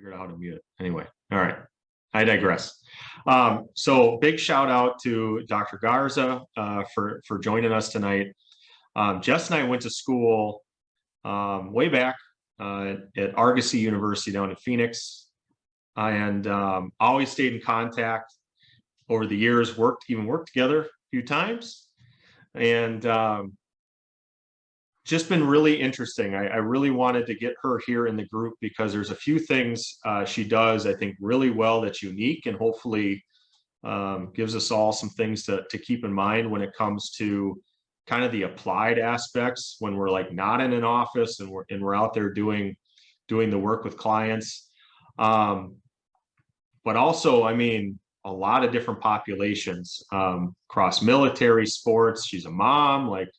figured out how to mute it. Anyway, all right. I digress. So big shout out to Dr. Garza for joining us tonight. Jess and I went to school way back at Argosy University down in Phoenix, and always stayed in contact over the years. Even worked together a few times, and just been really interesting. I really wanted to get her here in the group because there's a few things she does, I think, really well that's unique, and hopefully gives us all some things to keep in mind when it comes to kind of the applied aspects when we're like not in an office and we're out there doing the work with clients. But also, I mean, a lot of different populations, across military, sports. She's a mom, like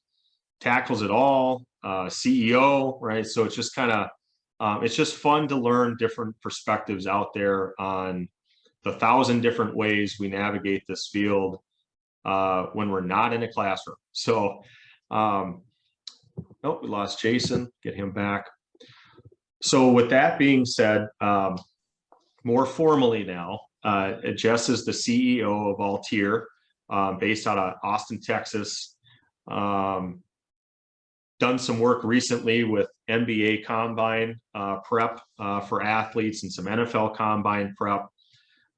tackles it all, CEO, right? So it's just kind of, it's just fun to learn different perspectives out there on the 1,000 different ways we navigate this field when we're not in a classroom. So, oh, we lost Jason, get him back. So with that being said, more formally now, Jess is the CEO of Altier, based out of Austin, Texas. Done some work recently with NBA combine prep for athletes and some NFL combine prep.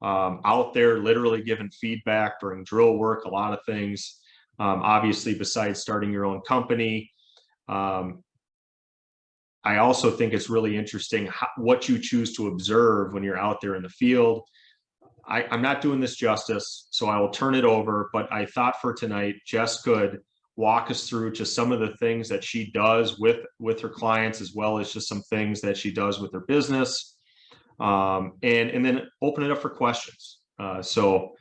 Out there literally giving feedback during drill work, a lot of things. Obviously, besides starting your own company, I also think it's really interesting what you choose to observe when you're out there in the field. I'm not doing this justice, so I will turn it over, but I thought for tonight, Jess could walk us through just some of the things that she does with her clients, as well as just some things that she does with her business, and then open it up for questions. So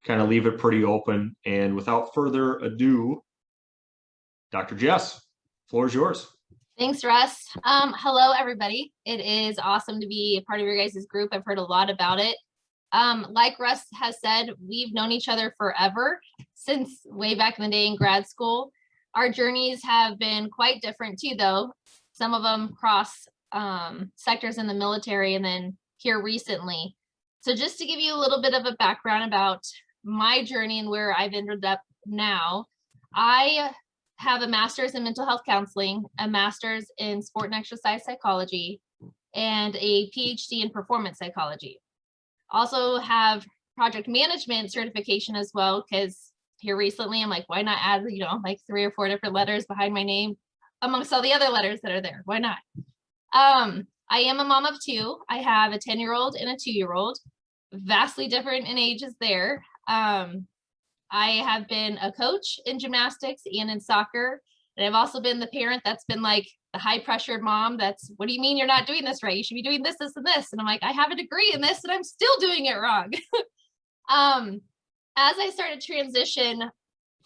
kind of leave it pretty open. And without further ado, Dr. Jess, floor is yours. Thanks, Russ. Hello, everybody. It is awesome to be a part of your guys' group. I've heard a lot about it. Like Russ has said, we've known each other forever, since way back in the day in grad school. Our journeys have been quite different too, though. Some of them cross sectors in the military, and then here recently. So just to give you a little bit of a background about my journey and where I've ended up now, I have a master's in mental health counseling, a master's in sport and exercise psychology, and a PhD in performance psychology. Also have project management certification as well, because here recently I'm like, why not add, like 3 or 4 different letters behind my name amongst all the other letters that are there? Why not? I am a mom of 2. I have a 10-year-old and a 2-year-old, vastly different in ages there. I have been a coach in gymnastics and in soccer. And I've also been the parent that's been like the high pressured mom that's, what do you mean you're not doing this right? You should be doing this, this, and this. And I'm like, I have a degree in this and I'm still doing it wrong. As I started transition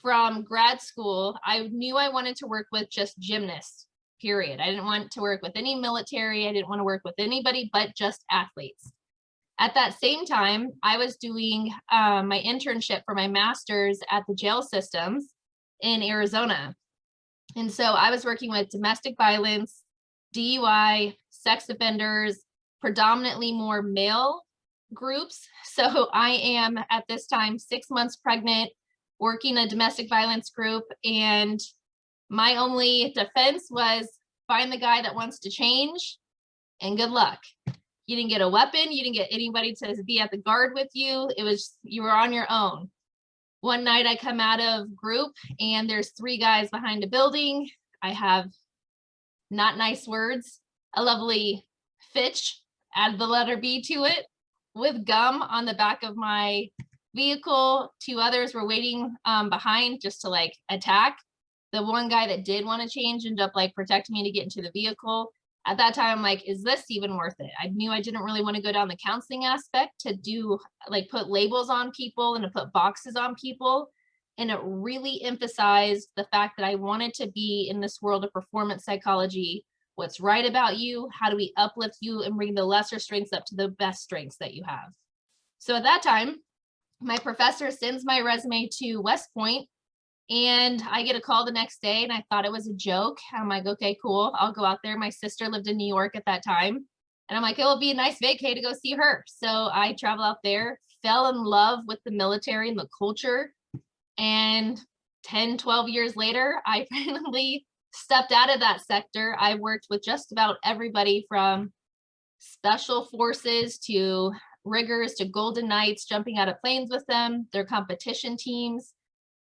from grad school, I knew I wanted to work with just gymnasts, period. I didn't want to work with any military. I didn't want to work with anybody but just athletes. At that same time, I was doing my internship for my master's at the jail systems in Arizona. And so I was working with domestic violence, DUI, sex offenders, predominantly more male groups. So I am at this time 6 months pregnant, working a domestic violence group. And my only defense was find the guy that wants to change and good luck. You didn't get a weapon. You didn't get anybody to be at the guard with you. You were on your own. One night I come out of group and there's 3 guys behind a building. I have not nice words, a lovely Fitch, add the letter B to it, with gum on the back of my vehicle. 2 others were waiting behind just to like attack. The one guy that did want to change ended up like protecting me to get into the vehicle. At that time, I'm like, is this even worth it? I knew I didn't really want to go down the counseling aspect to do like put labels on people and to put boxes on people. And it really emphasized the fact that I wanted to be in this world of performance psychology. What's right about you? How do we uplift you and bring the lesser strengths up to the best strengths that you have? So at that time, my professor sends my resume to West Point. And I get a call the next day and I thought it was a joke. I'm like, okay, cool. I'll go out there. My sister lived in New York at that time. And I'm like, it will be a nice vacay to go see her. So I travel out there, fell in love with the military and the culture. And 10, 12 years later, I finally stepped out of that sector. I worked with just about everybody from special forces to riggers to Golden Knights, jumping out of planes with them, their competition teams,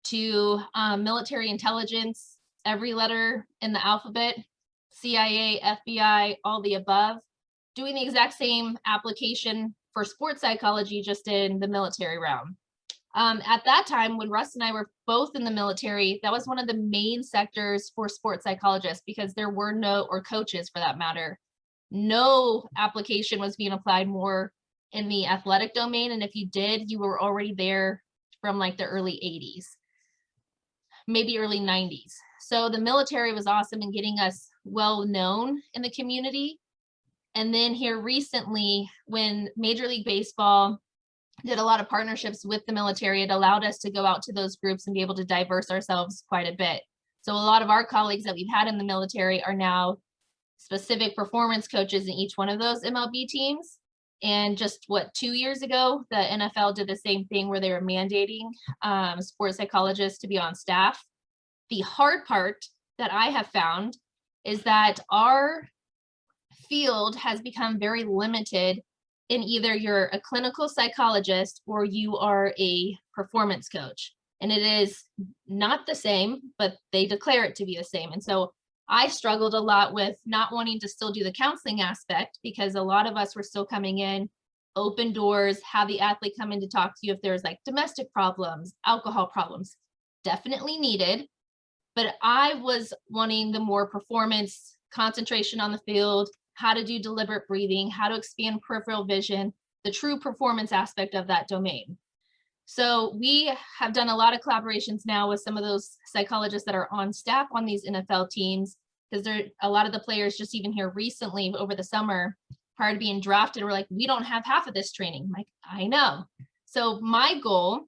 to military intelligence, every letter in the alphabet, CIA, FBI, all the above, doing the exact same application for sports psychology, just in the military realm. At that time, when Russ and I were both in the military, that was one of the main sectors for sports psychologists, because there were no, or coaches for that matter, no application was being applied more in the athletic domain. And if you did, you were already there from like the early 80s, maybe early 90s. So the military was awesome in getting us well known in the community. And then here recently, when Major League Baseball did a lot of partnerships with the military, it allowed us to go out to those groups and be able to diverse ourselves quite a bit. So a lot of our colleagues that we've had in the military are now specific performance coaches in each one of those MLB teams. And just 2 years ago, the NFL did the same thing where they were mandating sports psychologists to be on staff. The hard part that I have found is that our field has become very limited in either you're a clinical psychologist or you are a performance coach. And it is not the same, but they declare it to be the same. And so I struggled a lot with not wanting to still do the counseling aspect, because a lot of us were still coming in, open doors, have the athlete come in to talk to you if there's like domestic problems, alcohol problems, definitely needed. But I was wanting the more performance, concentration on the field, how to do deliberate breathing, how to expand peripheral vision, the true performance aspect of that domain. So we have done a lot of collaborations now with some of those psychologists that are on staff on these NFL teams, because there a lot of the players just even here recently over the summer prior to being drafted were like, we don't have half of this training. I'm like, I know. So my goal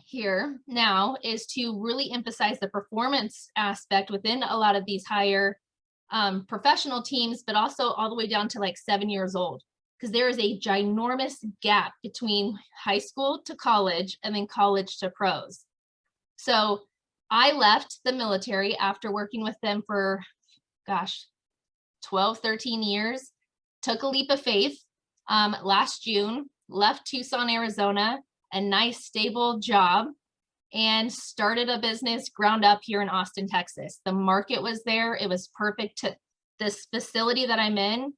here now is to really emphasize the performance aspect within a lot of these higher professional teams, but also all the way down to like 7 years old, because there is a ginormous gap between high school to college and then college to pros. So I left the military after working with them for, 12, 13 years, took a leap of faith last June, left Tucson, Arizona, a nice stable job, and started a business ground up here in Austin, Texas. The market was there. It was perfect. This facility that I'm in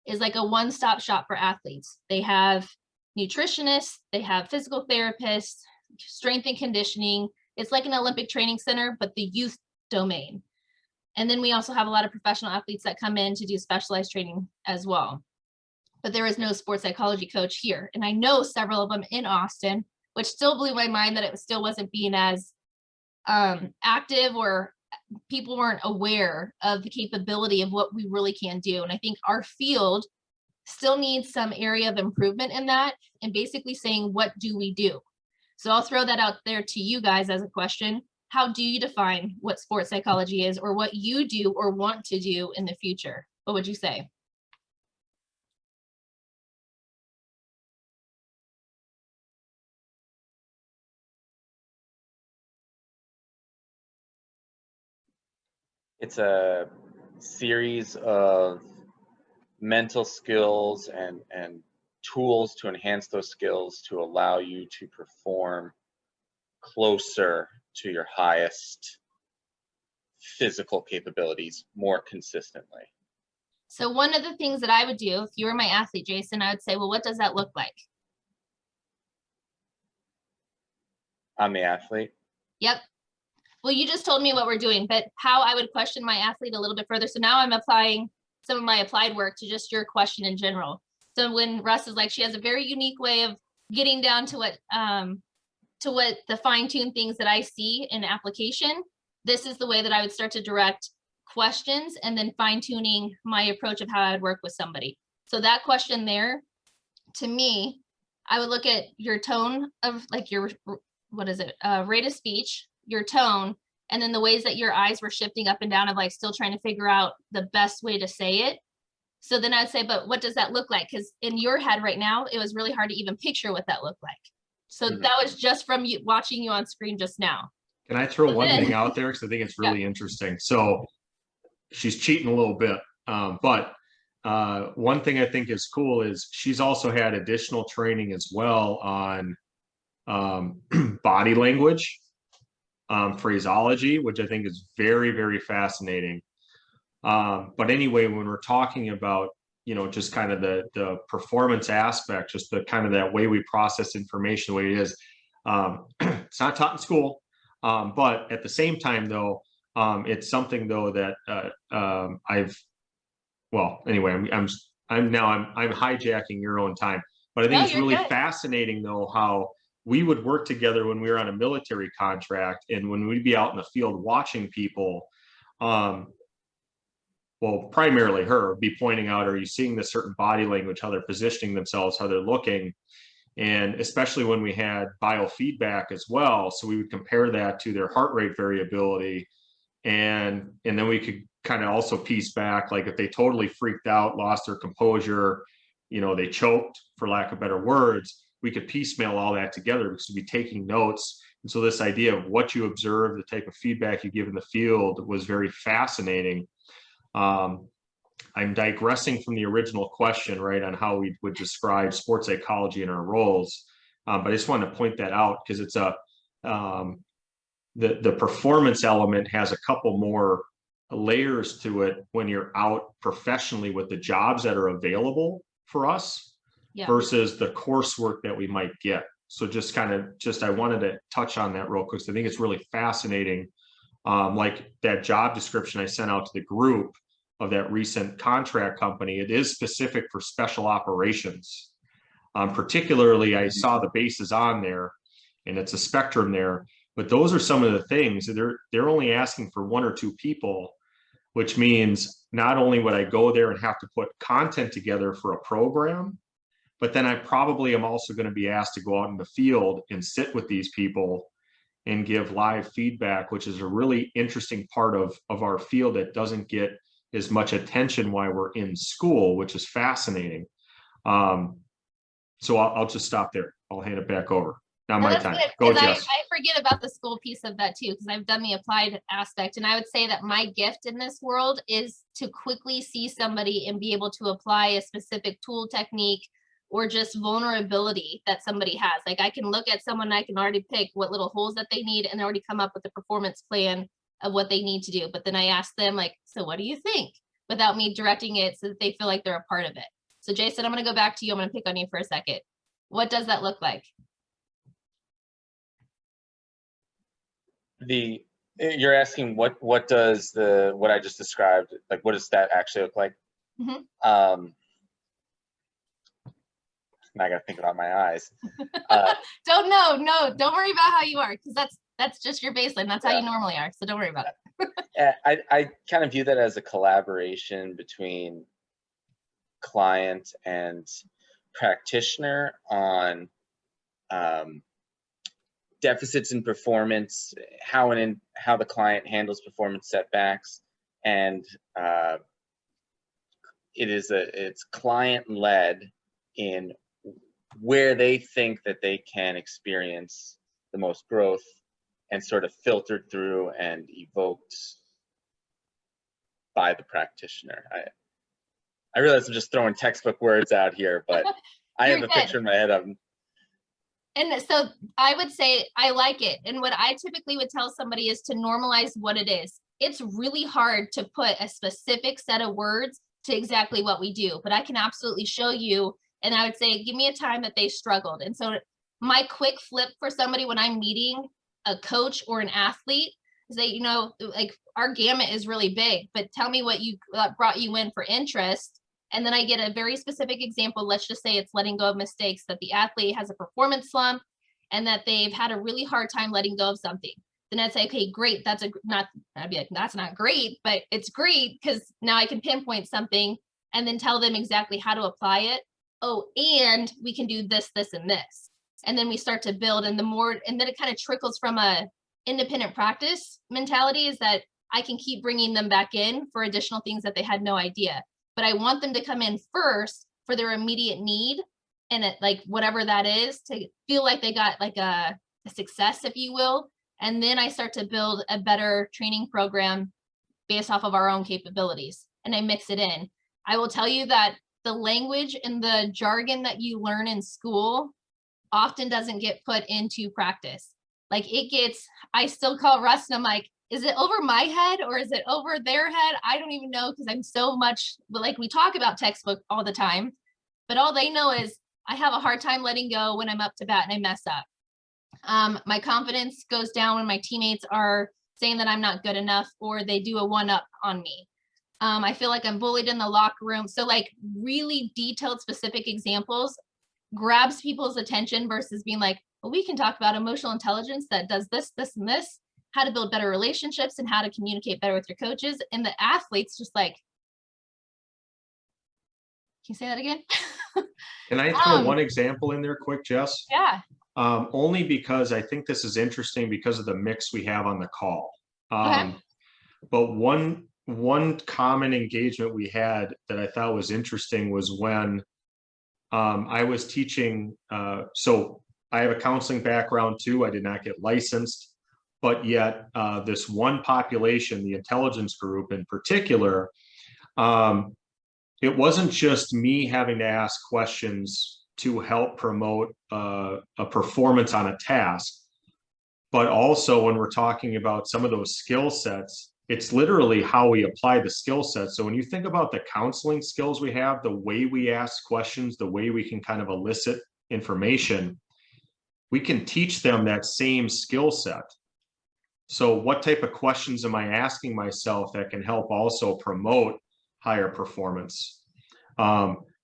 is like a one-stop shop for athletes. They have nutritionists, they have physical therapists, strength and conditioning. It's like an Olympic training center, but the youth domain. And then we also have a lot of professional athletes that come in to do specialized training as well. But there is no sports psychology coach here. And I know several of them in Austin, which still blew my mind that it still wasn't being as active, or people weren't aware of the capability of what we really can do. And I think our field still needs some area of improvement in that, and basically saying, what do we do? So I'll throw that out there to you guys as a question. How do you define what sports psychology is, or what you do or want to do in the future? What would you say? It's a series of mental skills and tools to enhance those skills to allow you to perform closer to your highest physical capabilities more consistently. So one of the things that I would do if you were my athlete, Jason, I would say, well, what does that look like? I'm the athlete. Yep. Well, you just told me what we're doing, but how I would question my athlete a little bit further. So now I'm applying some of my applied work to just your question in general. So when Russ is like, she has a very unique way of getting down to what the fine-tuned things that I see in application, this is the way that I would start to direct questions and then fine-tuning my approach of how I'd work with somebody. So that question there, to me, I would look at your tone of like your, rate of speech, your tone, and then the ways that your eyes were shifting up and down of like still trying to figure out the best way to say it. So then I'd say, but what does that look like? Because in your head right now, it was really hard to even picture what that looked like. So Mhm. that was just from you watching you on screen just now. Can I throw one then- thing out there? Because I think it's really interesting. So she's cheating a little bit. But one thing I think is cool is she's also had additional training as well on body language, phraseology, which I think is very, very fascinating. But anyway, when we're talking about, just kind of the performance aspect, just the kind of that way we process information, the way it is, it's not taught in school. But at the same time, though, it's something though that anyway, I'm hijacking your own time, but I think No, it's you're really good. fascinating though how we would work together when we were on a military contract, and when we'd be out in the field watching people. Well, primarily her be pointing out, are you seeing this certain body language, how they're positioning themselves, how they're looking? And especially when we had biofeedback as well. So we would compare that to their heart rate variability. And then we could kind of also piece back, like if they totally freaked out, lost their composure, they choked, for lack of better words, we could piecemeal all that together because we'd be taking notes. And so this idea of what you observe, the type of feedback you give in the field was very fascinating. I'm digressing from the original question, right, on how we would describe sports psychology in our roles. But I just wanted to point that out because it's the performance element has a couple more layers to it when you're out professionally with the jobs that are available for us versus the coursework that we might get. So I wanted to touch on that real quick. So I think it's really fascinating. Like that job description I sent out to the group of that recent contract company, it is specific for special operations. Particularly, I saw the bases on there, and it's a spectrum there. But those are some of the things they're only asking for 1 or 2 people, which means not only would I go there and have to put content together for a program, but then I probably am also going to be asked to go out in the field and sit with these people and give live feedback, which is a really interesting part of our field that doesn't get as much attention while we're in school, which is fascinating. So I'll just stop there. I'll hand it back over. Now my time. Go, Jess. I forget about the school piece of that too, because I've done the applied aspect. And I would say that my gift in this world is to quickly see somebody and be able to apply a specific tool, technique, or just vulnerability that somebody has. Like I can look at someone, I can already pick what little holes that they need and already come up with a performance plan of what they need to do. But then I ask them like, so what do you think? Without me directing it so that they feel like they're a part of it. So Jason, I'm going to go back to you. I'm going to pick on you for a second. What does that look like? You're asking what does what I just described, like what does that actually look like? Mm-hmm. Now I gotta think about my eyes. Don't worry about how you are, because that's just your baseline. That's how you normally are. So don't worry about it. I kind of view that as a collaboration between client and practitioner on deficits in performance, how the client handles performance setbacks, and it's client led in where they think that they can experience the most growth, and sort of filtered through and evoked by the practitioner. I realize I'm just throwing textbook words out here, but I have a picture in my head of them. And so I would say I like it. And what I typically would tell somebody is to normalize what it is. It's really hard to put a specific set of words to exactly what we do, but I can absolutely show you. And I would say, give me a time that they struggled. And so my quick flip for somebody when I'm meeting a coach or an athlete is that, like our gamut is really big, but tell me what brought you in for interest. And then I get a very specific example. Let's just say it's letting go of mistakes, that the athlete has a performance slump and that they've had a really hard time letting go of something. Then I'd say, okay, great. I'd be like, that's not great, but it's great because now I can pinpoint something and then tell them exactly how to apply it. Oh, and we can do this, this, and this. And then we start to build, and then it kind of trickles from a independent practice mentality, is that I can keep bringing them back in for additional things that they had no idea. but I want them to come in first for their immediate need, and it, like whatever that is, to feel like they got like a success, if you will. And then I start to build a better training program based off of our own capabilities, and I mix it in. I will tell you that the language and the jargon that you learn in school often doesn't get put into practice. Like I still call Russ and I'm like, is it over my head or is it over their head? I don't even know, because I'm so much, like, we talk about textbook all the time, but all they know is I have a hard time letting go when I'm up to bat and I mess up. My confidence goes down when my teammates are saying that I'm not good enough, or they do a one-up on me. I feel like I'm bullied in the locker room. So like really detailed, specific examples grabs people's attention versus being like, well, we can talk about emotional intelligence that does this, this, and this, how to build better relationships and how to communicate better with your coaches. And the athletes just like, can you say that again? Can I throw one example in there quick, Jess? Yeah. Only because I think this is interesting because of the mix we have on the call. Okay. But one common engagement we had that I thought was interesting was when I was teaching. So I have a counseling background too. I did not get licensed, but yet this one population, the intelligence group in particular, it wasn't just me having to ask questions to help promote a performance on a task, but also when we're talking about some of those skill sets, it's literally how we apply the skill set. So when you think about the counseling skills we have, the way we ask questions, the way we can kind of elicit information, we can teach them that same skill set. So what type of questions am I asking myself that can help also promote higher performance?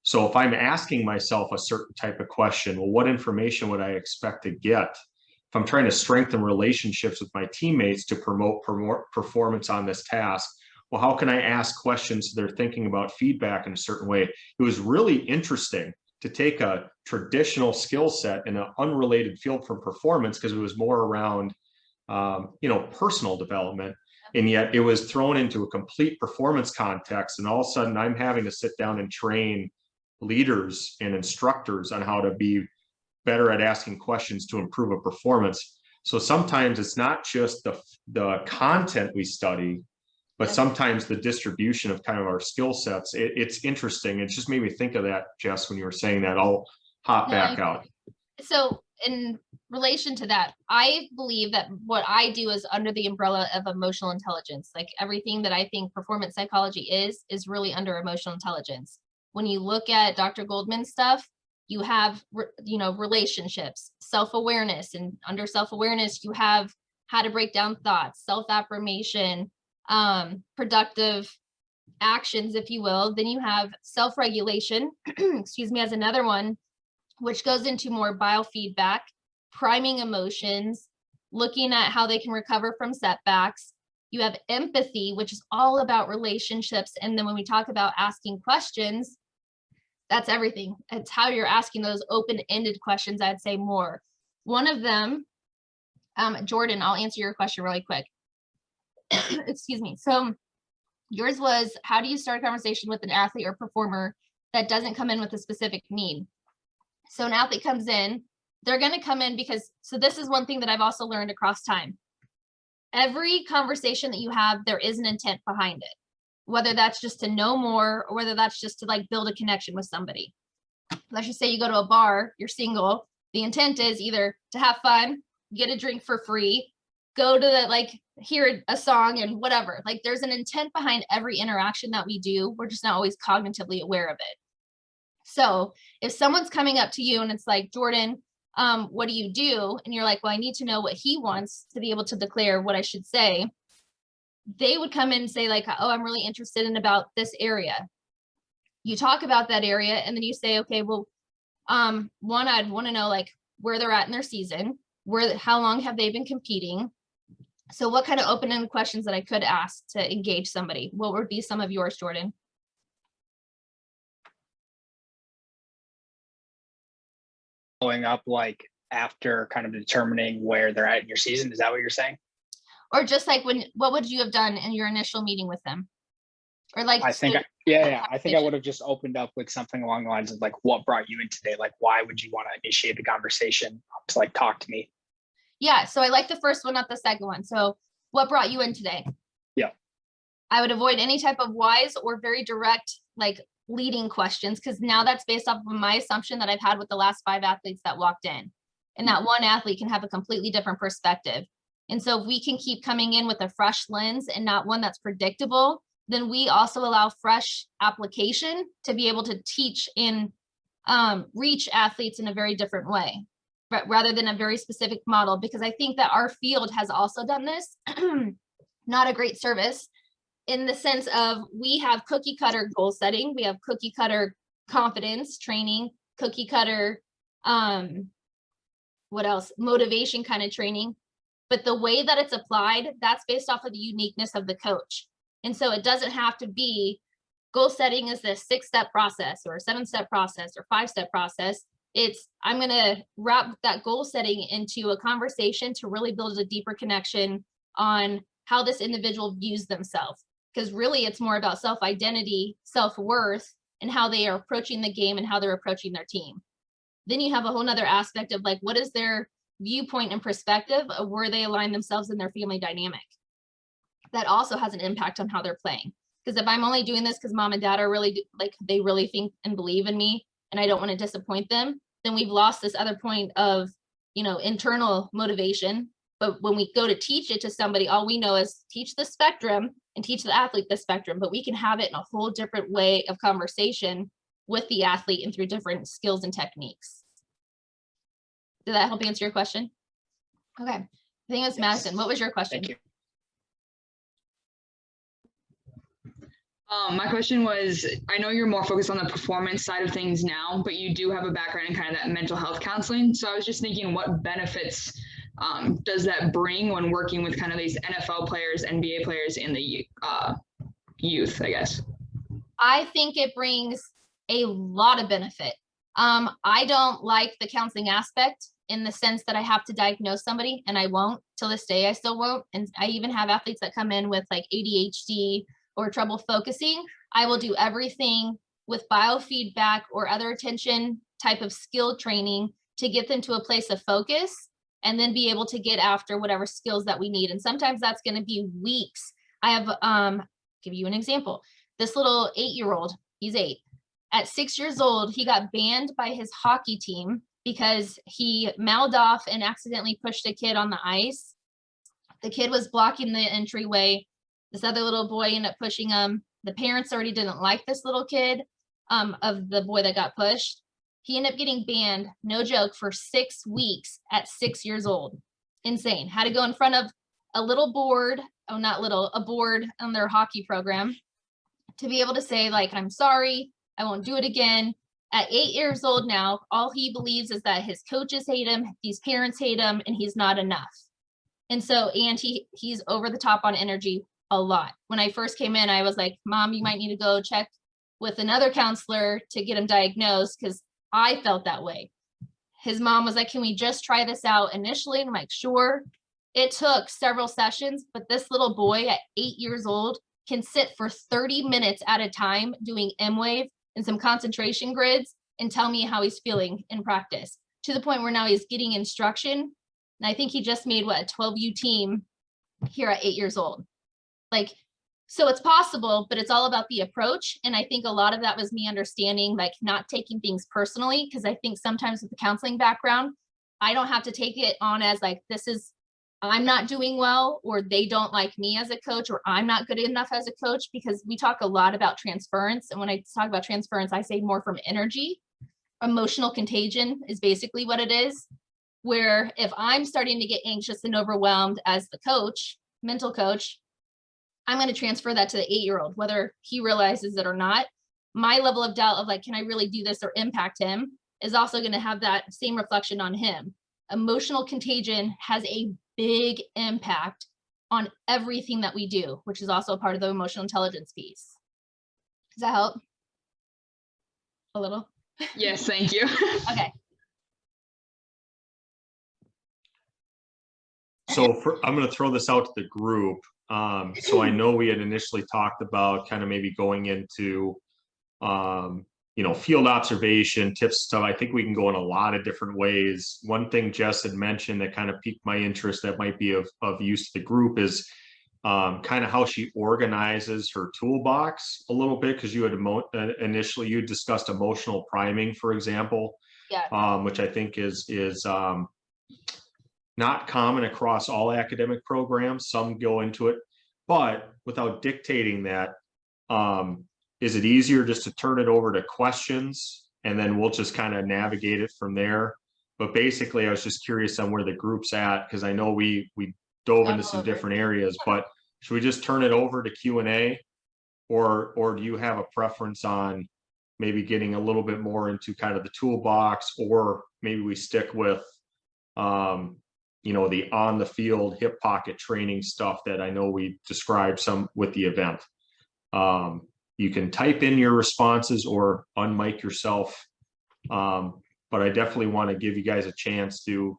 So if I'm asking myself a certain type of question, well, what information would I expect to get? If I'm trying to strengthen relationships with my teammates to promote performance on this task, well, how can I ask questions so they're thinking about feedback in a certain way? It was really interesting to take a traditional skill set in an unrelated field from performance, because it was more around, personal development. And yet it was thrown into a complete performance context. And all of a sudden I'm having to sit down and train leaders and instructors on how to be better at asking questions to improve a performance. So sometimes it's not just the content we study, but sometimes the distribution of kind of our skill sets. It's interesting. It just made me think of that, Jess, when you were saying that. I'll hop back out. So in relation to that, I believe that what I do is under the umbrella of emotional intelligence. Like everything that I think performance psychology is really under emotional intelligence. When you look at Dr. Goldman's stuff, you have, relationships, self-awareness, and under self-awareness, you have how to break down thoughts, self-affirmation, productive actions, if you will. Then you have self-regulation, excuse me, as another one, which goes into more biofeedback, priming emotions, looking at how they can recover from setbacks. You have empathy, which is all about relationships. And then when we talk about asking questions, that's everything. It's how you're asking those open-ended questions, I'd say more. One of them, Jordan, I'll answer your question really quick. Excuse me. So yours was, how do you start a conversation with an athlete or performer that doesn't come in with a specific need? So an athlete comes in, they're going to come in because, so this is one thing that I've also learned across time. Every conversation that you have, there is an intent behind it, whether that's just to know more or whether that's just to like build a connection with somebody. Let's just say you go to a bar, you're single. The intent is either to have fun, get a drink for free, go to hear a song and whatever. Like there's an intent behind every interaction that we do. We're just not always cognitively aware of it. So if someone's coming up to you and it's like, Jordan, what do you do? And you're like, well, I need to know what he wants to be able to declare what I should say. They would come in and say like, oh, I'm really interested in about this area. You talk about that area and then you say, okay, well, one, I'd want to know like where they're at in their season, how long have they been competing? So what kind of open-ended questions that I could ask to engage somebody? What would be some of yours, Jordan? Following up like after kind of determining where they're at in your season. Is that what you're saying? Or just like what would you have done in your initial meeting with them? Or like, I think Yeah. I think I would have just opened up with something along the lines of like, what brought you in today? Like, why would you want to initiate the conversation to like talk to me? Yeah, so I like the first one, not the second one. So what brought you in today? Yeah. I would avoid any type of whys or very direct, like leading questions, because now that's based off of my assumption that I've had with the last 5 athletes that walked in. And that one athlete can have a completely different perspective. And so if we can keep coming in with a fresh lens and not one that's predictable, then we also allow fresh application to be able to teach and reach athletes in a very different way, but rather than a very specific model, because I think that our field has also done this, not a great service in the sense of we have cookie cutter goal setting, we have cookie cutter confidence training, cookie cutter, what else? Motivation kind of training. But the way that it's applied, that's based off of the uniqueness of the coach. And so it doesn't have to be goal setting is this 6-step process or a 7-step process or 5-step process. It's I'm going to wrap that goal setting into a conversation to really build a deeper connection on how this individual views themselves. Because really it's more about self-identity, self-worth, and how they are approaching the game and how they're approaching their team. Then you have a whole nother aspect of like, what is their viewpoint and perspective of where they align themselves in their family dynamic? That also has an impact on how they're playing. Because if I'm only doing this because mom and dad are really like, they really think and believe in me and I don't want to disappoint them, then we've lost this other point of, internal motivation. But when we go to teach it to somebody, all we know is teach the spectrum and teach the athlete the spectrum, but we can have it in a whole different way of conversation with the athlete and through different skills and techniques. Did that help answer your question? Okay. I think it was Madison. What was your question? Thank you. My question was, I know you're more focused on the performance side of things now, but you do have a background in kind of that mental health counseling. So I was just thinking, what benefits does that bring when working with kind of these NFL players, NBA players in the youth, I guess? I think it brings a lot of benefit. I don't like the counseling aspect in the sense that I have to diagnose somebody, and I won't. Till this day, I still won't. And I even have athletes that come in with like ADHD or trouble focusing. I will do everything with biofeedback or other attention type of skill training to get them to a place of focus and then be able to get after whatever skills that we need. And sometimes that's going to be weeks. I have, give you an example. This little 8-year-old, he's 8. At 6 years old, he got banned by his hockey team because he mouthed off and accidentally pushed a kid on the ice. The kid was blocking the entryway. This other little boy ended up pushing him. The parents already didn't like this little kid of the boy that got pushed. He ended up getting banned, no joke, for 6 weeks at 6 years old. Insane. Had to go in front of a little board, oh, not little, a board on their hockey program to be able to say, like, I'm sorry, I won't do it again. At 8 years old now, all he believes is that his coaches hate him, these parents hate him, and he's not enough. And so, and he's over the top on energy a lot. When I first came in, I was like, Mom, you might need to go check with another counselor to get him diagnosed, because I felt that way. His mom was like, can we just try this out initially? And I'm like, sure. It took several sessions, but this little boy at 8 years old can sit for 30 minutes at a time doing M-Wave and some concentration grids and tell me how he's feeling in practice, to the point where now he's getting instruction. And I think he just made a 12U team here at 8 years old. Like, so it's possible, but it's all about the approach. And I think a lot of that was me understanding, like, not taking things personally, because I think sometimes with the counseling background, I don't have to take it on as like, this is, I'm not doing well, or they don't like me as a coach, or I'm not good enough as a coach, because we talk a lot about transference. And when I talk about transference, I say more from energy. Emotional contagion is basically what it is, where if I'm starting to get anxious and overwhelmed as the coach, mental coach, I'm going to transfer that to the 8-year-old, whether he realizes it or not. My level of doubt of like, can I really do this or impact him, is also going to have that same reflection on him. Emotional contagion has a big impact on everything that we do, which is also a part of the emotional intelligence piece. Does that help? A little? Yes, thank you. Okay. So I'm going to throw this out to the group. So I know we had initially talked about kind of maybe going into, field observation, tips, stuff. I think we can go in a lot of different ways. One thing Jess had mentioned that kind of piqued my interest that might be of use to the group is kind of how she organizes her toolbox a little bit, because you had initially you discussed emotional priming, for example, which I think is not common across all academic programs. Some go into it, but without dictating that, is it easier just to turn it over to questions and then we'll just kind of navigate it from there? But basically, I was just curious on where the group's at, because I know we dove into some different areas, but should we just turn it over to Q&A, or do you have a preference on maybe getting a little bit more into kind of the toolbox, or maybe we stick with the on the field hip pocket training stuff that I know we described some with the event? You can type in your responses or unmic yourself. But I definitely want to give you guys a chance to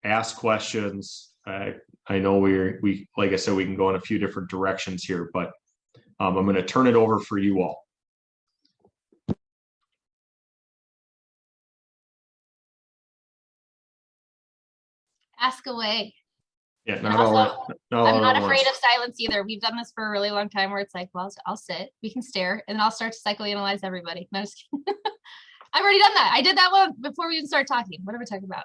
ask questions. I know we like I said, we can go in a few different directions here, but I'm going to turn it over for you all. Ask away. Yeah, And not all also, right. I'm not afraid of silence either. We've done this for a really long time where it's like, well, I'll sit, we can stare, and then I'll start to psychoanalyze everybody. No, just kidding. I've already done that. I did that one before we even started talking. What are we talking about?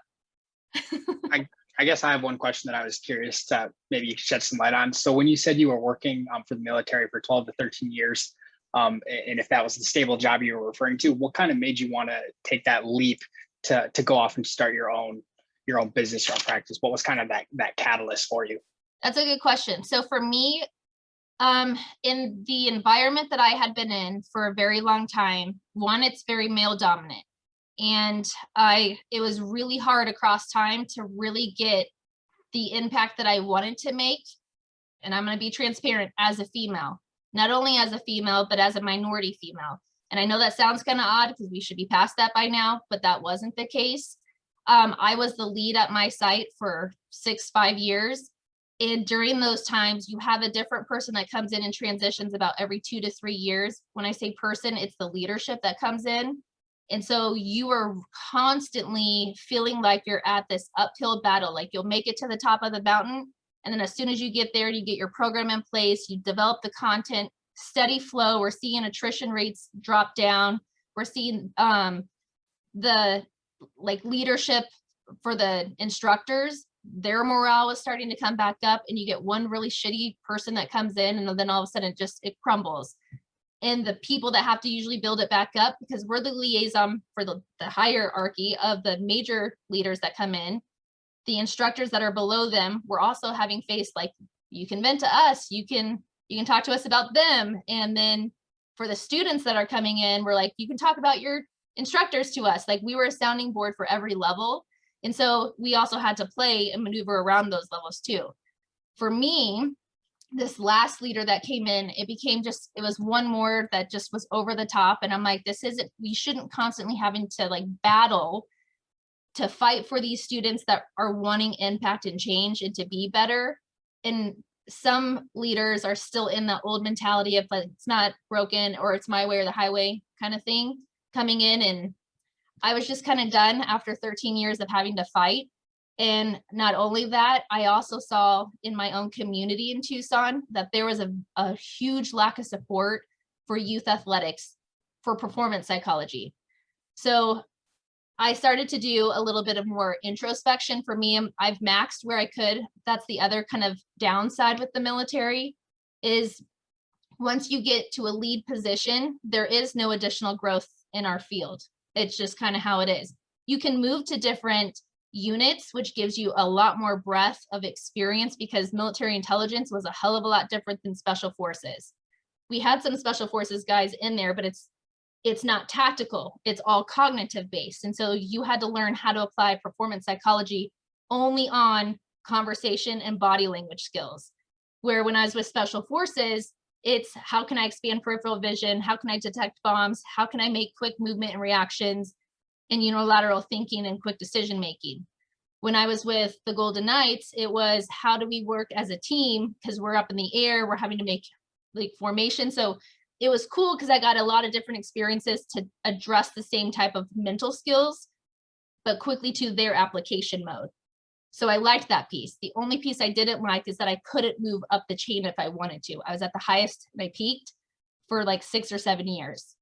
I guess I have one question that I was curious to maybe you could shed some light on. So when you said you were working for the military for 12 to 13 years, and if that was the stable job you were referring to, what kind of made you want to take that leap to go off and start your own business, your own practice? What was kind of that catalyst for you? That's a good question. So for me, in the environment that I had been in for a very long time, one, it's very male dominant. And it was really hard across time to really get the impact that I wanted to make. And I'm going to be transparent, as a female, not only as a female, but as a minority female. And I know that sounds kind of odd because we should be past that by now, but that wasn't the case. I was the lead at my site for 5 years. And during those times, you have a different person that comes in and transitions about every 2 to 3 years. When I say person, it's the leadership that comes in. And so you are constantly feeling like you're at this uphill battle, like you'll make it to the top of the mountain. And then as soon as you get there, you get your program in place, you develop the content, steady flow. We're seeing attrition rates drop down. We're seeing the leadership for the instructors, their morale was starting to come back up, and you get one really shitty person that comes in, and then all of a sudden it crumbles. And the people that have to usually build it back up, because we're the liaison for the hierarchy of the major leaders that come in, the instructors that are below them, we're also having faced like, you can vent to us, you can talk to us about them. And then for the students that are coming in, we're like, you can talk about your instructors to us. Like, we were a sounding board for every level. And so we also had to play and maneuver around those levels too. For me, this last leader that came in, it was one more that just was over the top. And I'm like, we shouldn't constantly having to battle to fight for these students that are wanting impact and change and to be better. And some leaders are still in the old mentality of it's not broken, or it's my way or the highway kind of thing coming in. And I was just kind of done after 13 years of having to fight. And not only that, I also saw in my own community in Tucson that there was a huge lack of support for youth athletics, for performance psychology. So I started to do a little bit of more introspection. For me, I've maxed where I could. That's the other kind of downside with the military, is once you get to a lead position, there is no additional growth in our field. It's just kind of how it is. You can move to different units, which gives you a lot more breadth of experience, because military intelligence was a hell of a lot different than special forces. We had some special forces guys in there, but it's not tactical, it's all cognitive based. And so you had to learn how to apply performance psychology only on conversation and body language skills. Where when I was with special forces, it's how can I expand peripheral vision? How can I detect bombs? How can I make quick movement and reactions and unilateral thinking and quick decision making? When I was with the Golden Knights, it was how do we work as a team? Because we're up in the air, we're having to make like formation. So it was cool because I got a lot of different experiences to address the same type of mental skills, but quickly to their application mode. So I liked that piece. The only piece I didn't like is that I couldn't move up the chain if I wanted to. I was at the highest and I peaked for like 6 or 7 years.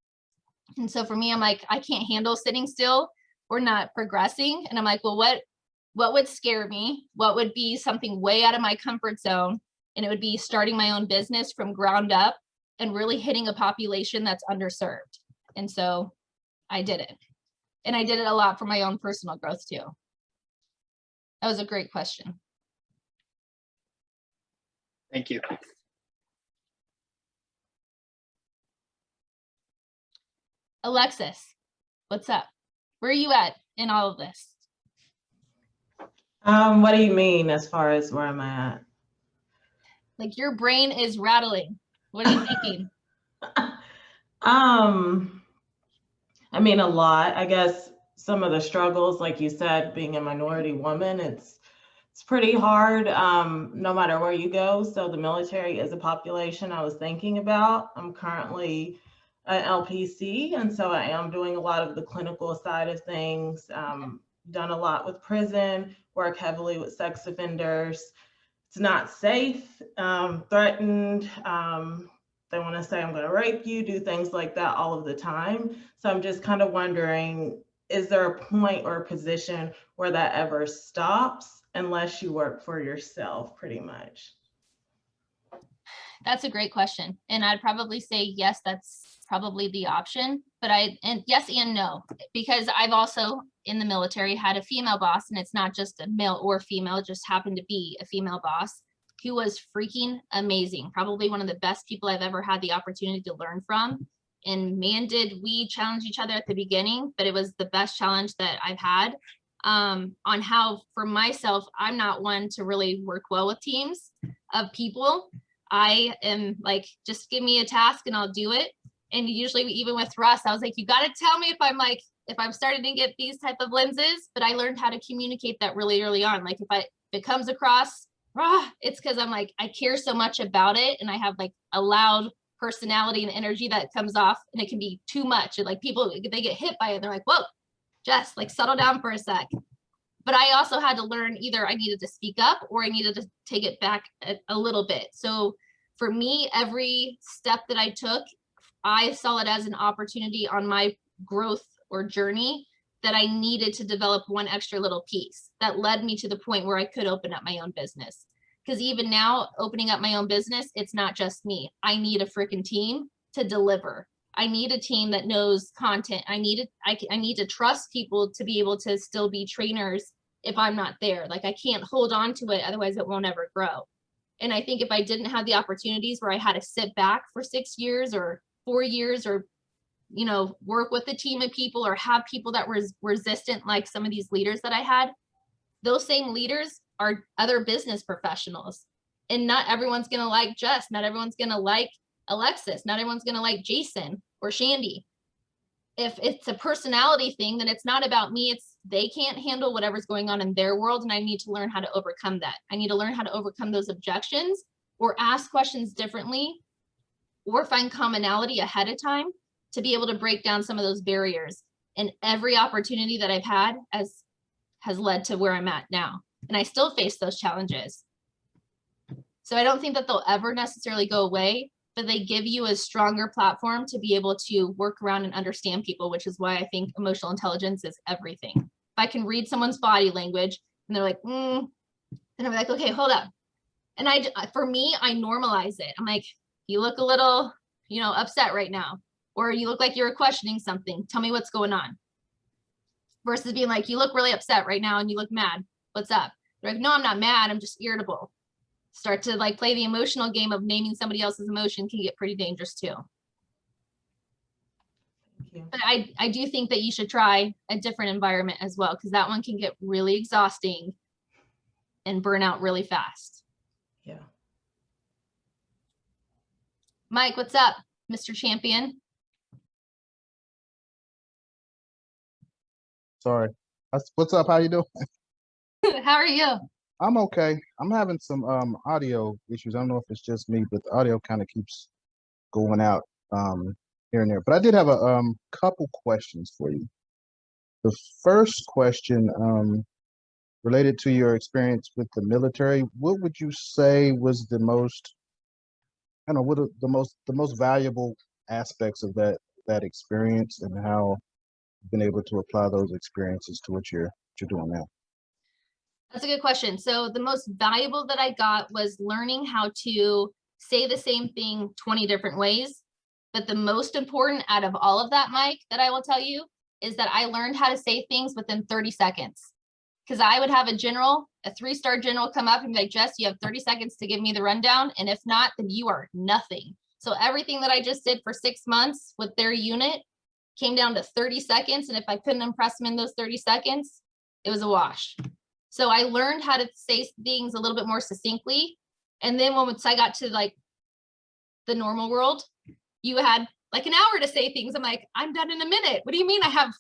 And so for me, I'm like, I can't handle sitting still or not progressing. And I'm like, well, what would scare me? What would be something way out of my comfort zone? And it would be starting my own business from ground up and really hitting a population that's underserved. And so I did it. And I did it a lot for my own personal growth too. That was a great question. Thank you. Alexis, what's up? Where are you at in all of this? What do you mean as far as where am I at? Like your brain is rattling. What are you thinking? I mean, a lot. I guess some of the struggles, like you said, being a minority woman, it's pretty hard, no matter where you go. So the military is a population I was thinking about. I'm currently an LPC, and so I am doing a lot of the clinical side of things. Done a lot with prison, work heavily with sex offenders. It's not safe, threatened. They want to say, I'm going to rape you, do things like that all of the time. So I'm just kind of wondering, is there a point or a position where that ever stops unless you work for yourself, pretty much? That's a great question. And I'd probably say, yes, that's probably the option, but and yes and no, because I've also in the military had a female boss, and it's not just a male or female, it just happened to be a female boss who was freaking amazing. Probably one of the best people I've ever had the opportunity to learn from. And man, did we challenge each other at the beginning, but it was the best challenge that I've had on how for myself, I'm not one to really work well with teams of people. I am like, just give me a task and I'll do it. And usually even with Russ, I was like, you got to tell me if I'm starting to get these type of lenses, but I learned how to communicate that really early on. Like if it comes across, it's because I'm like, I care so much about it. And I have like a loud personality and energy that comes off, and it can be too much. And like people, they get hit by it. They're like, whoa, Jess, like settle down for a sec. But I also had to learn either I needed to speak up or I needed to take it back a little bit. So for me, every step that I took, I saw it as an opportunity on my growth or journey that I needed to develop one extra little piece that led me to the point where I could open up my own business. Because even now, opening up my own business, it's not just me. I need a freaking team to deliver. I need a team that knows content. I need to trust people to be able to still be trainers if I'm not there. Like I can't hold on to it, otherwise it won't ever grow. And I think if I didn't have the opportunities where I had to sit back for 6 years or 4 years or, you know, work with a team of people or have people that were resistant, like some of these leaders that I had, those same leaders are other business professionals. And not everyone's going to like Jess. Not everyone's going to like Alexis. Not everyone's going to like Jason or Shandy. If it's a personality thing, then it's not about me. It's they can't handle whatever's going on in their world. And I need to learn how to overcome that. I need to learn how to overcome those objections or ask questions differently or find commonality ahead of time to be able to break down some of those barriers. And every opportunity that I've had has led to where I'm at now. And I still face those challenges. So I don't think that they'll ever necessarily go away, but they give you a stronger platform to be able to work around and understand people, which is why I think emotional intelligence is everything. If I can read someone's body language and they're like, then I'm like, okay, hold up. And for me, I normalize it. I'm like, you look a little, upset right now, or you look like you're questioning something. Tell me what's going on. Versus being like, you look really upset right now and you look mad. What's up? They're like, no, I'm not mad. I'm just irritable. Start to like play the emotional game of naming somebody else's emotion can get pretty dangerous too. Thank you. But I do think that you should try a different environment as well, because that one can get really exhausting and burn out really fast. Yeah. Mike, what's up, Mr. Champion? Sorry. What's up? How you doing? How are you? I'm okay. I'm having some audio issues. I don't know if it's just me, but the audio kind of keeps going out here and there. But I did have a couple questions for you. The first question related to your experience with the military. What would you say was the most, I don't know, what are the most valuable aspects of that experience, and how you've been able to apply those experiences to what you're doing now? That's a good question. So the most valuable that I got was learning how to say the same thing 20 different ways. But the most important out of all of that, Mike, that I will tell you is that I learned how to say things within 30 seconds. Because I would have a 3-star general come up and be like, Jess, you have 30 seconds to give me the rundown. And if not, then you are nothing. So everything that I just did for 6 months with their unit came down to 30 seconds. And if I couldn't impress them in those 30 seconds, it was a wash. So I learned how to say things a little bit more succinctly. And then once I got to like the normal world, you had like an hour to say things. I'm like, I'm done in a minute. What do you mean I have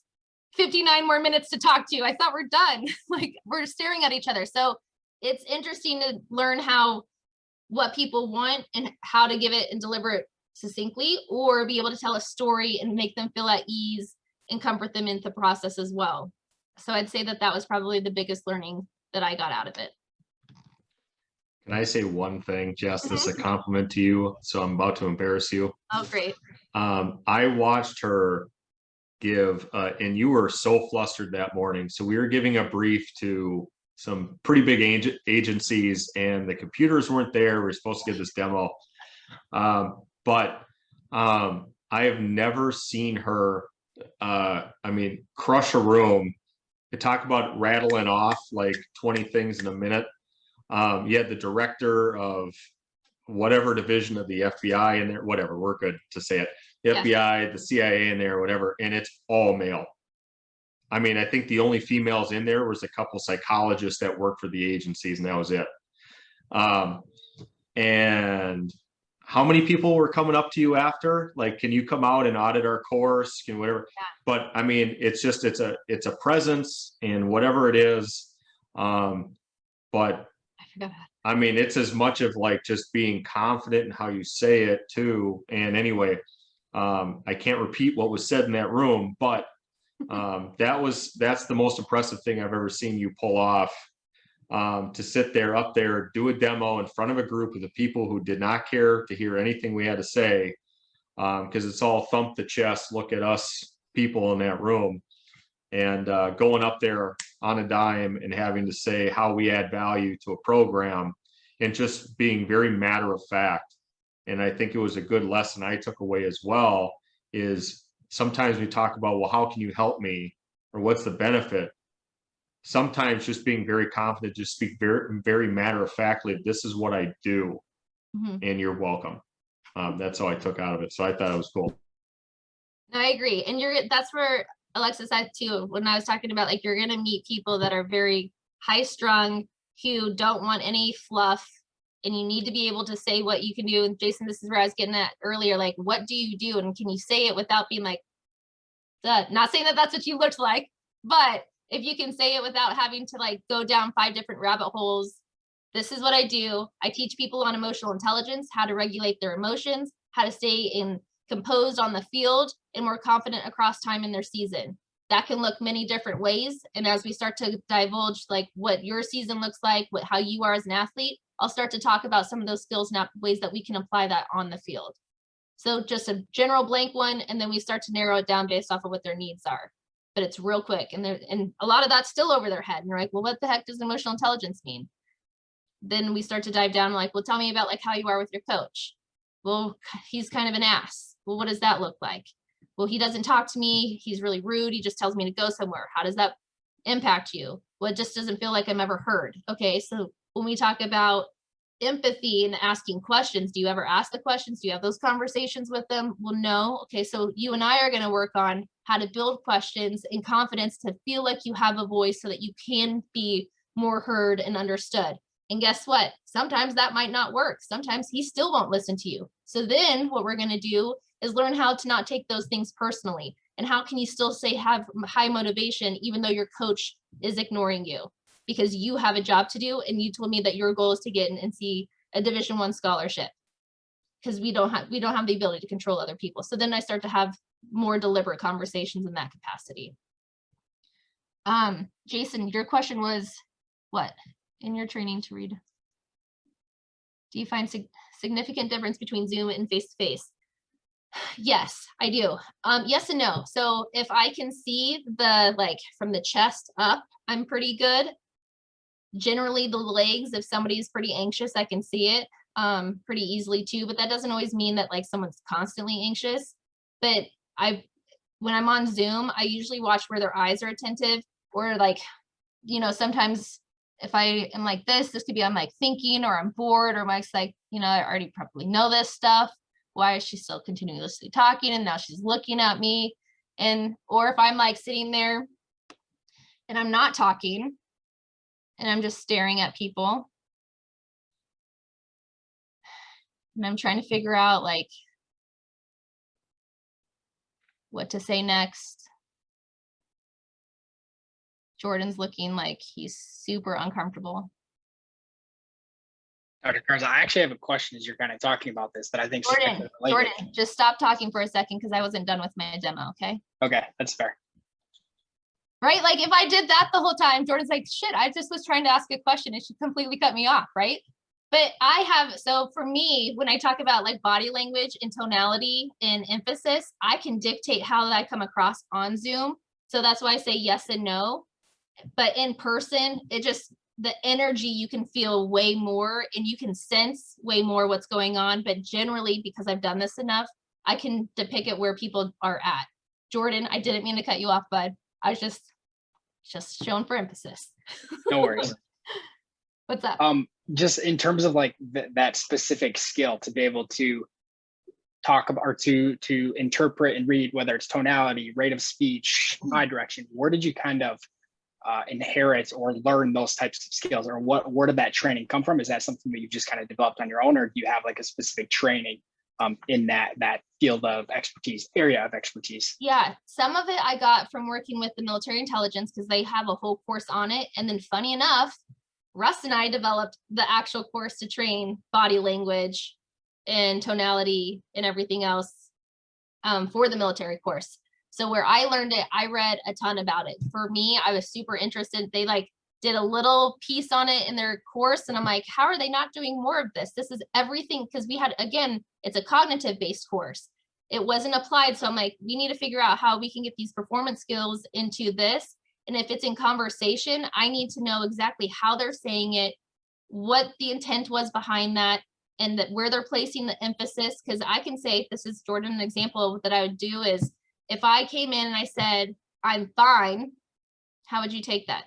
59 more minutes to talk to you? I thought we're done. Like we're staring at each other. So it's interesting to learn what people want and how to give it and deliver it succinctly, or be able to tell a story and make them feel at ease and comfort them in the process as well. So I'd say that was probably the biggest learning that I got out of it. Can I say one thing, Jess? This is a compliment to you, so I'm about to embarrass you. Oh, great. I watched her give, and you were so flustered that morning. So we were giving a brief to some pretty big agencies, and the computers weren't there. We were supposed to give this demo. But I have never seen her, crush a room. To talk about rattling off like 20 things in a minute. You had the director of whatever division of the FBI in there, whatever, we're good to say it. The FBI, the CIA in there, whatever, and it's all male. I mean, I think the only females in there was a couple psychologists that work for the agencies, and that was it. And how many people were coming up to you after? Like, can you come out and audit our course? Can whatever. Yeah. But I mean, it's just it's a presence and whatever it is. But I mean, it's as much of like just being confident in how you say it too. And anyway, I can't repeat what was said in that room, but that's the most impressive thing I've ever seen you pull off. To sit there up there, do a demo in front of a group of the people who did not care to hear anything we had to say, because it's all thump the chest, look at us people in that room, and going up there on a dime and having to say how we add value to a program, and just being very matter of fact. And I think it was a good lesson I took away as well, is sometimes we talk about, well, how can you help me, or what's the benefit? Sometimes just being very confident, just speak very, very matter of factly, this is what I do, and you're welcome. That's how I took out of it. So I thought it was cool. No, I agree. And that's where Alexa said too, when I was talking about like, you're going to meet people that are very high strung, who don't want any fluff, and you need to be able to say what you can do. And Jason, this is where I was getting at earlier, like, what do you do? And can you say it without being like, duh. Not saying that that's what you looked like, but if you can say it without having to like go down 5 different rabbit holes. This is what I do. I teach people on emotional intelligence, how to regulate their emotions, how to stay composed on the field, and more confident across time in their season. That can look many different ways. And as we start to divulge like what your season looks like, how you are as an athlete, I'll start to talk about some of those skills and ways that we can apply that on the field. So just a general blank one, and then we start to narrow it down based off of what their needs are. But it's real quick, and a lot of that's still over their head. And you're like, well, what the heck does emotional intelligence mean? Then we start to dive down, like, well, tell me about like how you are with your coach. Well, he's kind of an ass. Well, what does that look like? Well, he doesn't talk to me. He's really rude. He just tells me to go somewhere. How does that impact you? Well, it just doesn't feel like I'm ever heard. Okay, so when we talk about empathy and asking questions, do you ever ask the questions? Do you have those conversations with them? Well, no. Okay, so you and I are going to work on how to build questions and confidence to feel like you have a voice so that you can be more heard and understood. And guess what? Sometimes that might not work. Sometimes he still won't listen to you. So then what we're going to do is learn how to not take those things personally. And how can you still have high motivation even though your coach is ignoring you? because you have a job to do. And you told me that your goal is to get an a Division I scholarship, because we don't have the ability to control other people. So then I start to have more deliberate conversations in that capacity. Jason, your question was what in your training to read? Do you find significant difference between Zoom and face-to-face? Yes, I do. Yes and no. So if I can see from the chest up, I'm pretty good. Generally the legs, if somebody's pretty anxious, I can see it pretty easily too, but that doesn't always mean that like someone's constantly anxious. But when I'm on Zoom, I usually watch where their eyes are attentive, or like, sometimes if I am like this could be I'm like thinking, or I'm bored, or Mike's like, I already probably know this stuff. Why is she still continuously talking? And now she's looking at me. Or if I'm like sitting there and I'm not talking and I'm just staring at people and I'm trying to figure out like what to say next. Jordan's looking like he's super uncomfortable. Dr. Garza, I actually have a question as you're kind of talking about this that I think Jordan, just stop talking for a second because I wasn't done with my demo, okay? Okay, that's fair. Right? Like if I did that the whole time, Jordan's like, shit, I just was trying to ask a question and she completely cut me off, right? But so for me, when I talk about like body language and tonality and emphasis, I can dictate how I come across on Zoom. So that's why I say yes and no. But in person, the energy you can feel way more and you can sense way more what's going on. But generally, because I've done this enough, I can depict it where people are at. Jordan, I didn't mean to cut you off, bud. I was just showing for emphasis. No worries. What's up? Just in terms of like that specific skill to be able to talk about or to interpret and read, whether it's tonality, rate of speech, eye direction, where did you kind of inherit or learn those types of skills, or where did that training come from? Is that something that you've just kind of developed on your own, or do you have like a specific training in that field of expertise, area of expertise? Yeah, some of it I got from working with the military intelligence because they have a whole course on it. And then funny enough, Russ and I developed the actual course to train body language and tonality and everything else for the military course. So where I learned it, I read a ton about it. For me, I was super interested. They like did a little piece on it in their course. And I'm like, how are they not doing more of this? This is everything. Because we had, again, it's a cognitive based course. It wasn't applied. So I'm like, we need to figure out how we can get these performance skills into this. And if it's in conversation, I need to know exactly how they're saying it, what the intent was behind that, and that where they're placing the emphasis. Because I can say, this is Jordan, an example that I would do is, if I came in and I said, I'm fine, how would you take that?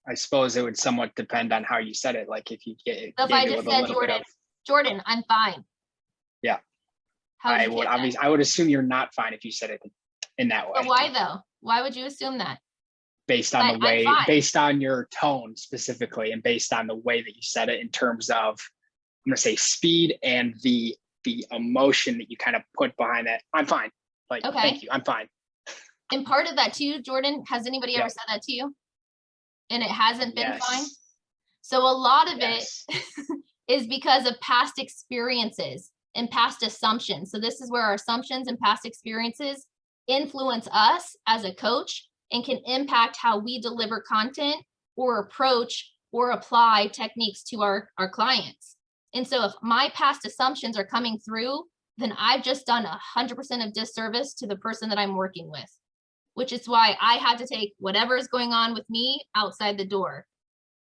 I suppose it would somewhat depend on how you said it. Like if you get, so if I just said, Jordan, I'm fine. Yeah. I would assume you're not fine if you said it in that way. But why though? Why would you assume that? Based on the way, based on your tone specifically, and based on the way that you said it in terms of, I'm gonna say speed and the emotion that you kind of put behind that. I'm fine. Like, okay. Thank you. I'm fine. And part of that too, Jordan, has anybody ever said that to you? And it hasn't been fine? So a lot of it is because of past experiences and past assumptions. So this is where our assumptions and past experiences influence us as a coach and can impact how we deliver content or approach or apply techniques to our clients. And so if my past assumptions are coming through, then I've just done 100% of disservice to the person that I'm working with, which is why I have to take whatever is going on with me outside the door.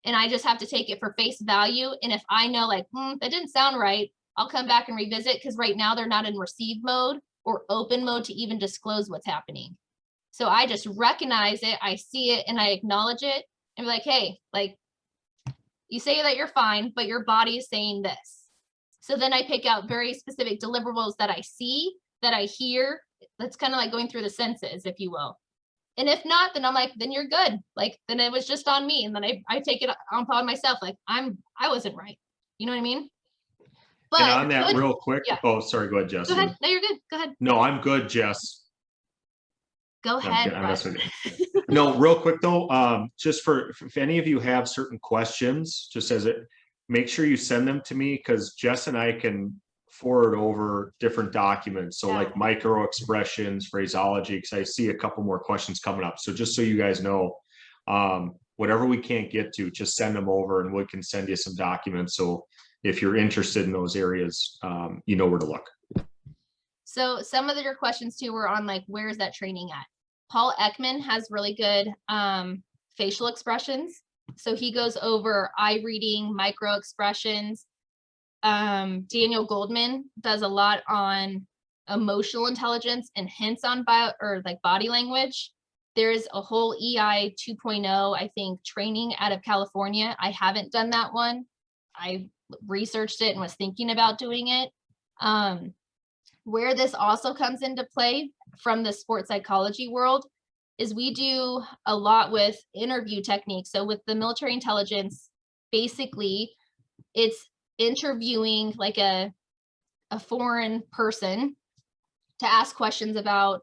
And I just have to take it for face value. And if I know like, that didn't sound right, I'll come back and revisit, because right now they're not in receive mode or open mode to even disclose what's happening. So I just recognize it, I see it, and I acknowledge it and be like, hey, like, you say that you're fine, but your body is saying this. So then I pick out very specific deliverables that I see, that I hear. That's kind of like going through the senses, if you will. And if not, then I'm like, then you're good. Like, then it was just on me. And then I take it upon myself. Like I wasn't right. You know what I mean? But and on that real quick. Yeah. Oh, sorry. Go ahead, Jess. Go ahead. No, you're good. Go ahead. No, I'm good, Jess. Go I'm ahead, kidding, I'm Russ. messing with you. No, real quick though, just for, if any of you have certain questions, just as it, make sure you send them to me, because Jess and I can forward over different documents. So Yeah. like micro expressions, phraseology, because I see a couple more questions coming up. So just so you guys know, whatever we can't get to, just send them over and we can send you some documents. So if you're interested in those areas, you know where to look. So some of your questions too were on like, where is that training at? Paul Ekman has really good facial expressions. So he goes over eye reading, micro expressions. Daniel Goldman does a lot on emotional intelligence and hints on body language. There's a whole EI 2.0, I think, training out of California. I haven't done that one. I researched it and was thinking about doing it. Where this also comes into play from the sports psychology world is we do a lot with interview techniques. So with the military intelligence, basically it's interviewing like a foreign person to ask questions about,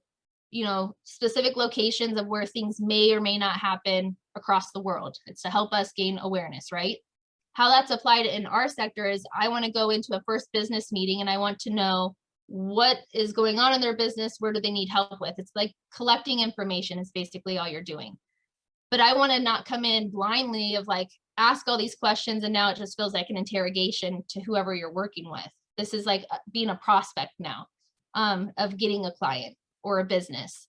you know, specific locations of where things may or may not happen across the world. It's to help us gain awareness, right? How that's applied in our sector is I want to go into a first business meeting and I want to know what is going on in their business, where do they need help with? It's like collecting information is basically all you're doing. But I want to not come in blindly of like, ask all these questions and now it just feels like an interrogation to whoever you're working with. This is like being a prospect now of getting a client or a business.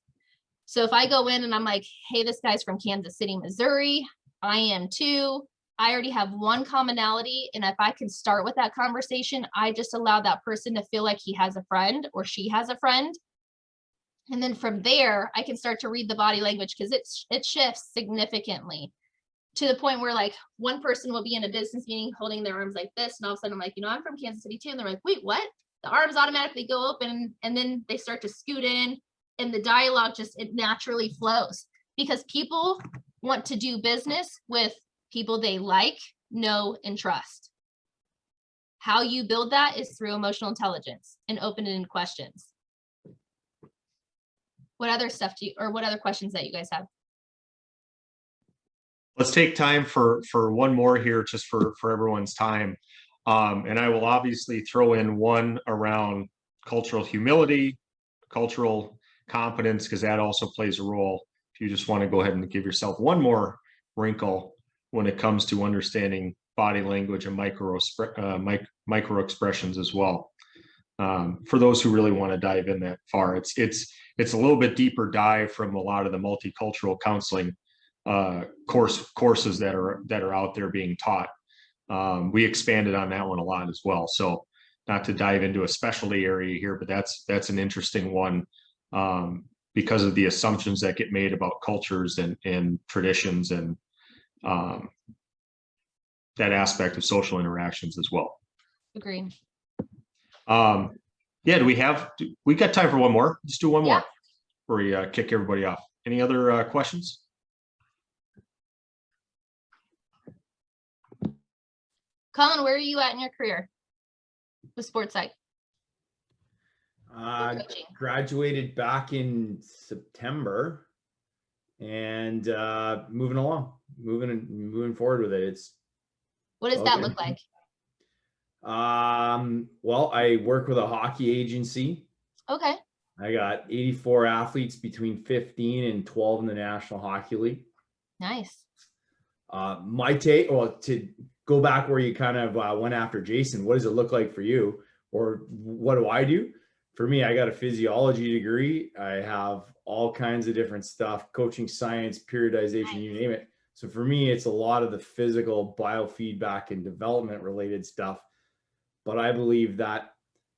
So if I go in and I'm like, hey, this guy's from Kansas City, Missouri, I am too. I already have one commonality. And if I can start with that conversation, I just allow that person to feel like he has a friend or she has a friend. And then from there, I can start to read the body language because it shifts significantly to the point where like one person will be in a business meeting holding their arms like this. And all of a sudden I'm like, you know, I'm from Kansas City too. And they're like, wait, what? The arms automatically go open and then they start to scoot in and the dialogue just, it naturally flows because people want to do business with people they like, know, and trust. How you build that is through emotional intelligence and open-ended questions. What other stuff do you, or what other questions that you guys have? Let's take time for one more here, just for everyone's time. And I will obviously throw in one around cultural humility, cultural competence, because that also plays a role. If you just want to go ahead and give yourself one more wrinkle when it comes to understanding body language and micro expressions as well. For those who really want to dive in that far, it's a little bit deeper dive from a lot of the multicultural counseling courses that are out there being taught. We expanded on that one a lot as well. So not to dive into a specialty area here, but that's an interesting one because of the assumptions that get made about cultures and traditions and that aspect of social interactions as well. Agreed. Yeah, we got time for one more? Let's do one Yeah. more before we kick everybody off. Any other questions? Colin, where are you at in your career with sports psych? Coaching. Graduated back in September and moving along, moving forward with it. What does that look like? Well, I work with a hockey agency. Okay. I got 84 athletes between 15 and 12 in the National Hockey League. Nice. My take, well, to go back where you kind of went after Jason, what does it look like for you? Or what do I do? For me, I got a physiology degree. I have all kinds of different stuff, coaching science, periodization, you name it. So for me, it's a lot of the physical biofeedback and development related stuff. But I believe that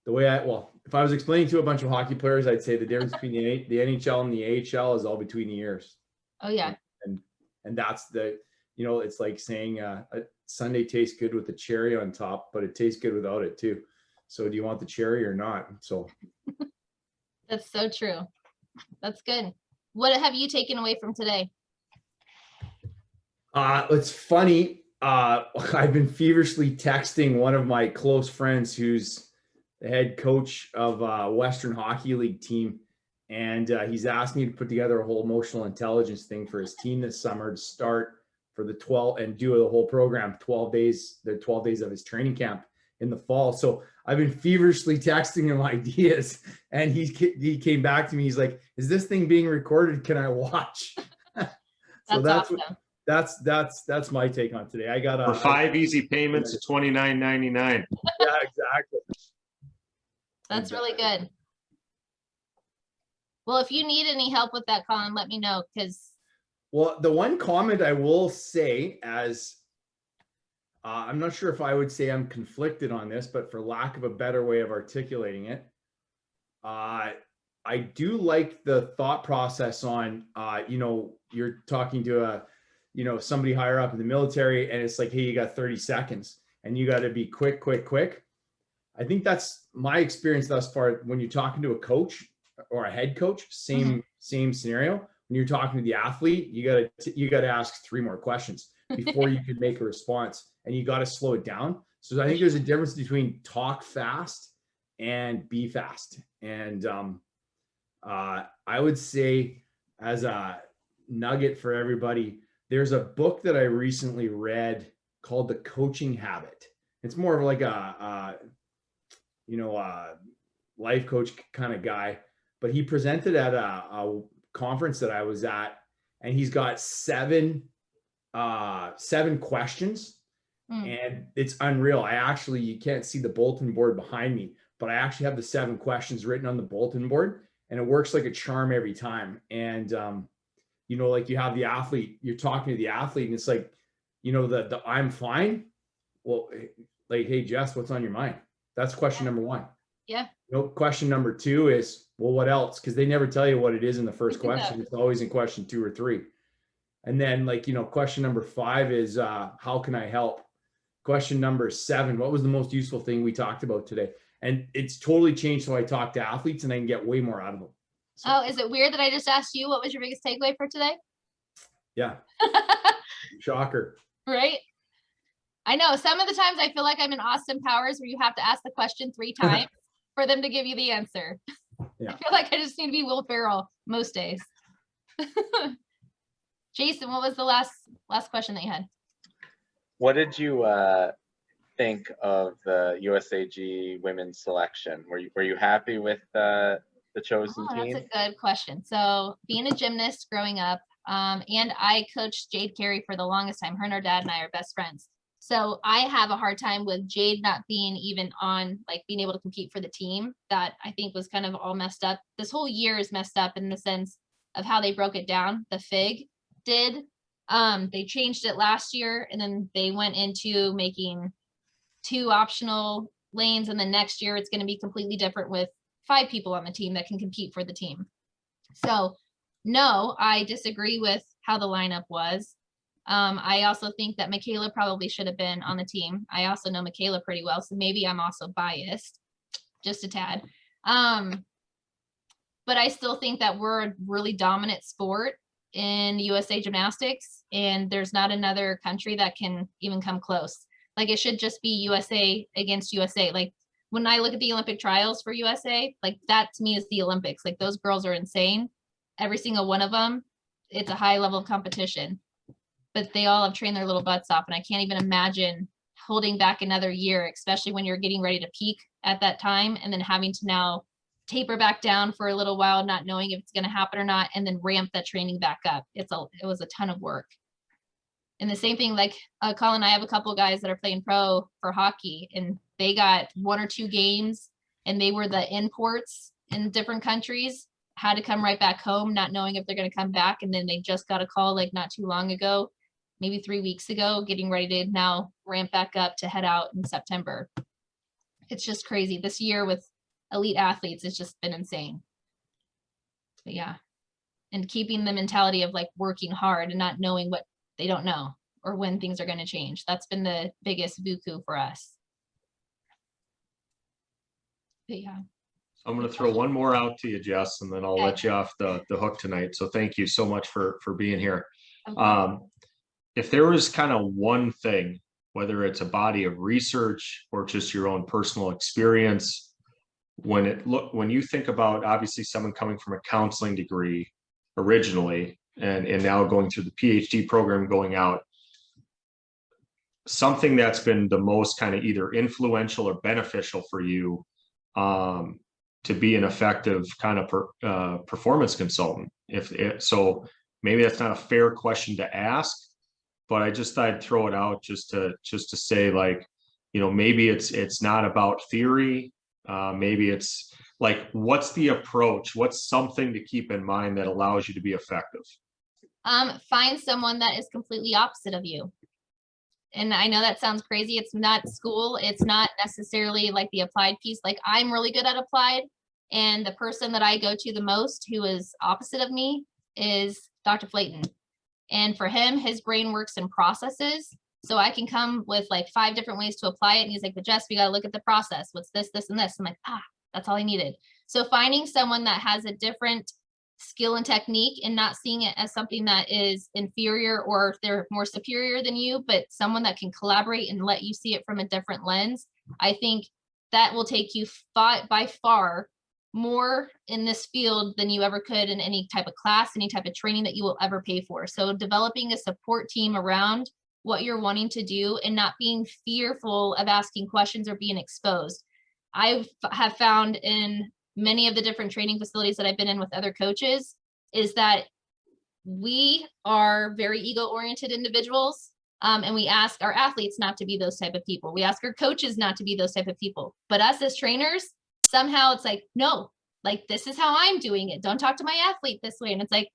the way if I was explaining to a bunch of hockey players, I'd say the difference between the NHL and the AHL is all between the ears. Oh yeah. And that's it's like saying a sundae tastes good with the cherry on top, but it tastes good without it too. So do you want the cherry or not? So that's so true. That's good. What have you taken away from today? It's funny. I've been feverishly texting one of my close friends who's the head coach of a Western Hockey League team. And he's asked me to put together a whole emotional intelligence thing for his team this summer to start for the 12 and do the whole program, 12 days, the 12 days of his training camp in the fall. So I've been feverishly texting him ideas, and he came back to me. He's like, "Is this thing being recorded? Can I watch?" So That's awesome. that's my take on today. I got For 5 easy payments of $29.99. Yeah, exactly. That's really good. Well, if you need any help with that, Colin, let me know, because Well, the one comment I will say, as I'm not sure if I would say I'm conflicted on this, but for lack of a better way of articulating it, I do like the thought process on, you're talking to somebody higher up in the military, and it's like, hey, you got 30 seconds and you got to be quick, quick, quick. I think that's my experience thus far. When you're talking to a coach or a head coach, same scenario. When you're talking to the athlete, you got to ask 3 more questions before you can make a response, and you got to slow it down. So I think there's a difference between talk fast and be fast. And I would say, as a nugget for everybody, there's a book that I recently read called The Coaching Habit. It's more of like a life coach kind of guy, but he presented at a conference that I was at, and he's got 7 questions, and it's unreal. You can't see the bulletin board behind me, but I actually have the 7 questions written on the bulletin board, and it works like a charm every time. And like you have the athlete, you're talking to the athlete, and it's like, the I'm fine. Well, like, hey, Jess, what's on your mind? That's question number 1. Yeah. Question number 2 is, well, what else? Because they never tell you what it is in the first question. It's always in question 2 or 3. And then, question number 5 is, how can I help? Question number 7, what was the most useful thing we talked about today? And it's totally changed how I talk to athletes, and I can get way more out of them. So, Oh, is it weird that I just asked you what was your biggest takeaway for today? yeah. Shocker. Right? I know some of the times I feel like I'm in Austin Powers, where you have to ask the question 3 times for them to give you the answer. Yeah. I feel like I just need to be Will Ferrell most days. Jason, what was the last question that you had? What did you think of the USAG women's selection? Were you happy with the chosen team? That's a good question. So being a gymnast growing up, and I coached Jade Carey for the longest time. Her and her dad and I are best friends. So I have a hard time with Jade not being even on, like, being able to compete for the team. That I think was kind of all messed up. This whole year is messed up in the sense of how they broke it down. The FIG did. They changed it last year, and then they went into making 2 optional lanes, and then next year it's going to be completely different with 5 people on the team that can compete for the team. So no, I disagree with how the lineup was. I also think that Michaela probably should have been on the team. I also know Michaela pretty well, so maybe I'm also biased, just a tad. But I still think that we're a really dominant sport in USA Gymnastics, and there's not another country that can even come close. Like, it should just be USA against USA. Like, when I look at the Olympic trials for USA, like, that to me is the Olympics. Like, those girls are insane. Every single one of them. It's a high level of competition, but they all have trained their little butts off. And I can't even imagine holding back another year, especially when you're getting ready to peak at that time, and then having to now taper back down for a little while, not knowing if it's going to happen or not, and then ramp that training back up. It was a ton of work. And the same thing, like Colin, I have a couple of guys that are playing pro for hockey, and they got 1 or 2 games, and they were the imports in different countries, had to come right back home, not knowing if they're going to come back. And then they just got a call, like, not too long ago, maybe 3 weeks ago, getting ready to now ramp back up to head out in September. It's just crazy. This year with elite athletes, it's just been insane. But yeah, and keeping the mentality of, like, working hard and not knowing what they don't know or when things are going to change. That's been the biggest buku for us. But yeah. I'm going to throw one more out to you, Jess, and then I'll Okay. let you off the hook tonight. So thank you so much for being here. Okay. If there was kind of one thing, whether it's a body of research or just your own personal experience, when you think about obviously someone coming from a counseling degree originally and now going through the PhD program, going out, something that's been the most kind of either influential or beneficial for you to be an effective kind of performance consultant. So maybe that's not a fair question to ask, but I just thought I'd throw it out just to say, like, you know, maybe it's not about theory. Maybe it's like, what's the approach? What's something to keep in mind that allows you to be effective? Find someone that is completely opposite of you. And I know that sounds crazy. It's not school. It's not necessarily like the applied piece. Like, I'm really good at applied. And the person that I go to the most who is opposite of me is Dr. Flayton. And for him, his brain works in processes. So I can come with like 5 different ways to apply it. And he's like, but Jess, we got to look at the process. What's this, this, and this? I'm like, that's all I needed. So finding someone that has a different skill and technique and not seeing it as something that is inferior or they're more superior than you, but someone that can collaborate and let you see it from a different lens, I think that will take you by far more in this field than you ever could in any type of class, any type of training that you will ever pay for. So developing a support team around what you're wanting to do and not being fearful of asking questions or being exposed. I have found in many of the different training facilities that I've been in with other coaches is that we are very ego-oriented individuals. And we ask our athletes not to be those type of people. We ask our coaches not to be those type of people. But us as trainers, somehow it's like, no, like, this is how I'm doing it. Don't talk to my athlete this way. And it's like,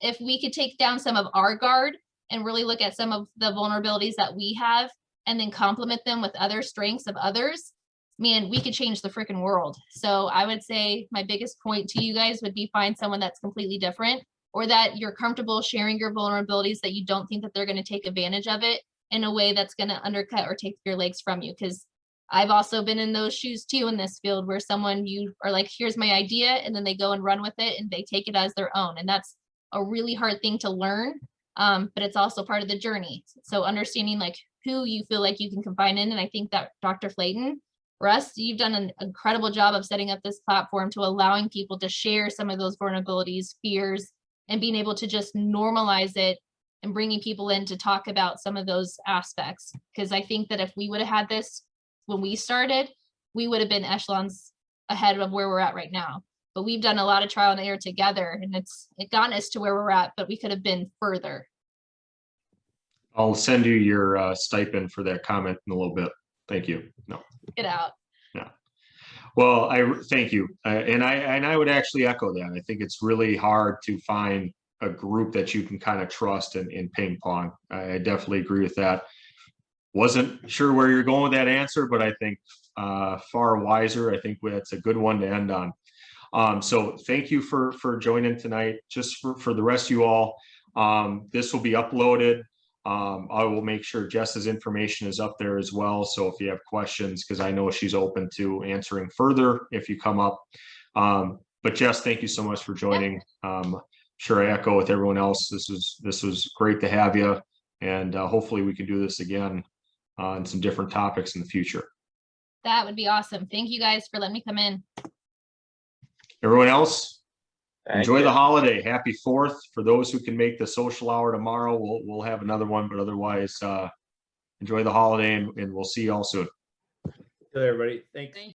if we could take down some of our guard and really look at some of the vulnerabilities that we have and then complement them with other strengths of others, man, we could change the freaking world. So I would say my biggest point to you guys would be find someone that's completely different, or that you're comfortable sharing your vulnerabilities, that you don't think that they're going to take advantage of it in a way that's going to undercut or take your legs from you. Because I've also been in those shoes too in this field, where you are like, here's my idea, and then they go and run with it and they take it as their own. And that's a really hard thing to learn, but it's also part of the journey. So understanding like who you feel like you can confide in. And I think that Dr. Flayton, Russ, you've done an incredible job of setting up this platform to allowing people to share some of those vulnerabilities, fears, and being able to just normalize it and bringing people in to talk about some of those aspects. Because I think that if we would have had this when we started, we would have been echelons ahead of where we're at right now. But we've done a lot of trial and error together, and it got us to where we're at, but we could have been further. I'll send you your stipend for that comment in a little bit. Thank you. No. Get out. Yeah. Well, I thank you. And I would actually echo that. I think it's really hard to find a group that you can kind of trust in ping pong. I definitely agree with that. Wasn't sure where you're going with that answer, but I think far wiser. I think that's a good one to end on. So thank you for joining tonight. Just for the rest of you all, this will be uploaded. I will make sure Jess's information is up there as well. So if you have questions, because I know she's open to answering further if you come up. But Jess, thank you so much for joining. Sure, I echo with everyone else. This was great to have you, and hopefully we can do this again on some different topics in the future. That would be awesome. Thank you guys for letting me come in. Everyone else, enjoy you. the holiday. Happy 4th. For those who can make the social hour tomorrow, we'll have another one, but otherwise, enjoy the holiday, and we'll see you all soon. Everybody, thanks.